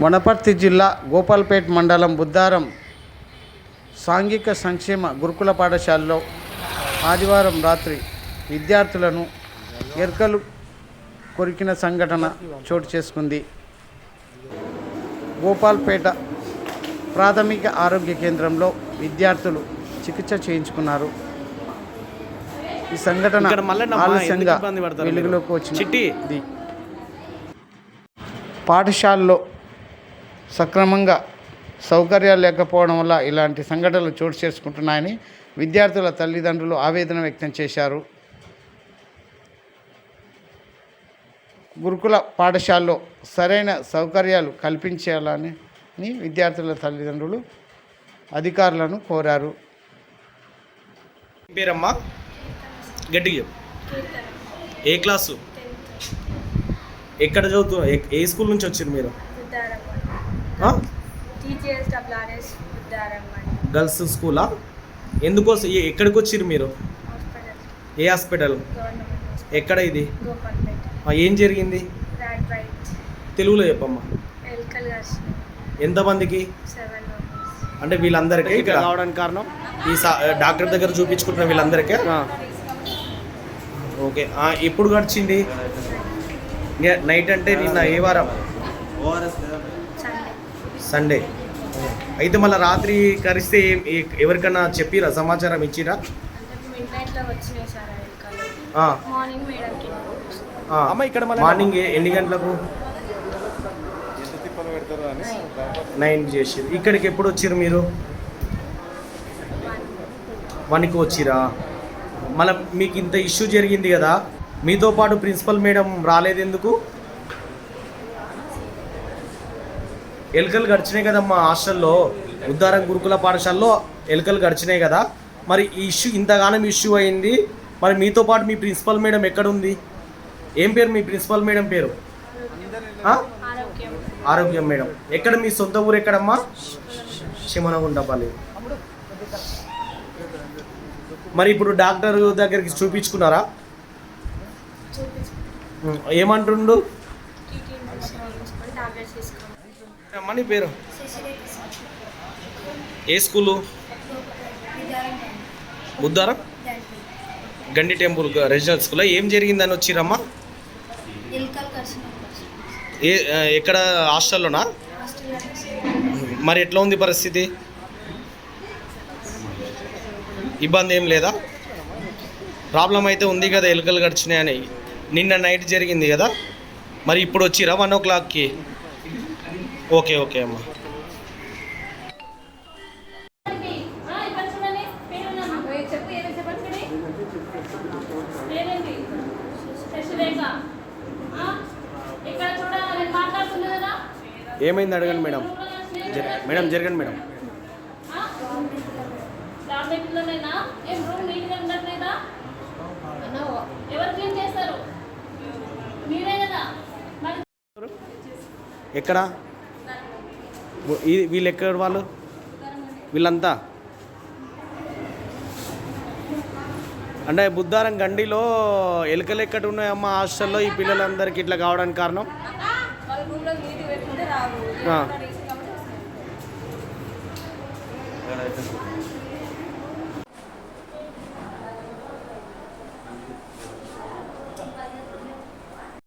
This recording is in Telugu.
వనపర్తి జిల్లా గోపాల్పేట్ మండలం బుద్దారం సాంఘిక సంక్షేమ గురుకుల పాఠశాలలో ఆదివారం రాత్రి విద్యార్థులను ఎర్కలు కొరికిన సంఘటన చోటు చేసుకుంది. గోపాల్పేట ప్రాథమిక ఆరోగ్య కేంద్రంలో విద్యార్థులు చికిత్స చేయించుకున్నారు. ఈ సంఘటన ఆలస్యంగా వెలుగులోకి వచ్చింది. పాఠశాలలో సక్రమంగా సౌకర్యాలు లేకపోవడం వల్ల ఇలాంటి సంఘటనలు చోటు చేసుకుంటున్నాయని విద్యార్థుల తల్లిదండ్రులు ఆవేదన వ్యక్తం చేశారు. గురుకుల పాఠశాలలో సరైన సౌకర్యాలు కల్పించాలని విద్యార్థుల తల్లిదండ్రులు అధికారులను కోరారు. పేరమ్మా గట్టిగా ఏ క్లాసు ఎక్కడ చదువుతూ ఏ స్కూల్ నుంచి వచ్చారు మీరు? గర్ల్స్ స్కూలా? ఎందుకోసం ఎక్కడికి వచ్చారు మీరు? ఏ హాస్పిటల్? ఎక్కడ ఇది? ఏం జరిగింది తెలుగులో చెప్పమ్మా. ఎంతమందికి అంటే వీళ్ళందరికీ ఇక్కడ రావడానికి కారణం ఈ డాక్టర్ దగ్గర చూపించుకుంటున్న వీళ్ళందరికీ? ఓకే. ఎప్పుడు గడిచింది నైట్? అంటే నిన్న ఏ వారం? సండే. అయితే మళ్ళీ రాత్రి కరిస్తే ఎవరికన్నా చెప్పిరా, సమాచారం ఇచ్చిరా? అమ్మ ఇక్కడ మార్నింగ్ ఎన్ని గంటలకు? 9 చేసి ఇక్కడికి ఎప్పుడు వచ్చారు మీరు? 1కి వచ్చిరా? మళ్ళీ మీకు ఇంత ఇష్యూ జరిగింది కదా, మీతో పాటు ప్రిన్సిపల్ మేడం రాలేదు ఎందుకు? ఎలుకలు గడిచినాయి కదమ్మా హాస్టల్లో, ఉద్దారం గురుకుల పాఠశాలలో ఎలుకలు గడిచినాయి కదా, మరి ఈ ఇష్యూ ఇంతగానం ఇష్యూ అయింది, మరి మీతో పాటు మీ ప్రిన్సిపల్ మేడం ఎక్కడ ఉంది? ఏం పేరు మీ ప్రిన్సిపల్ మేడం పేరు? ఆరోగ్యం మేడం. ఎక్కడ మీ సొంత ఊరు ఎక్కడమ్మా? శిమనగుంటపల్లి. మరి ఇప్పుడు డాక్టర్ దగ్గరికి చూపించుకున్నారా? ఏమంటుండు? అమ్మని పేరు? ఏ స్కూలు? బుద్ధారం గండి టెంపుల్ రెసిడెన్షియల్ స్కూల్. ఏం జరిగిందని వచ్చిరమ్మా? ఎక్కడ హాస్టల్లోనా? మరి ఎట్లా ఉంది పరిస్థితి? ఇబ్బంది ఏం లేదా? ప్రాబ్లం అయితే ఉంది కదా, ఎలుకలు గడిచినాయని నిన్న నైట్ జరిగింది కదా, మరి ఇప్పుడు వచ్చిరా 1 o'clockకి? ఓకే ఓకే అమ్మా. ఏమైంది అడగండి మేడం. మేడం జరగండి మేడం. ఎక్కడ వీళ్ళు ఎక్కడ వాళ్ళు? వీళ్ళంతా అంటే బుద్ధారం గండిలో ఎలుకలు ఎక్కడ ఉన్నాయమ్మా హాస్టల్లో ఈ పిల్లలందరికీ ఇట్లా కావడానికి కారణం?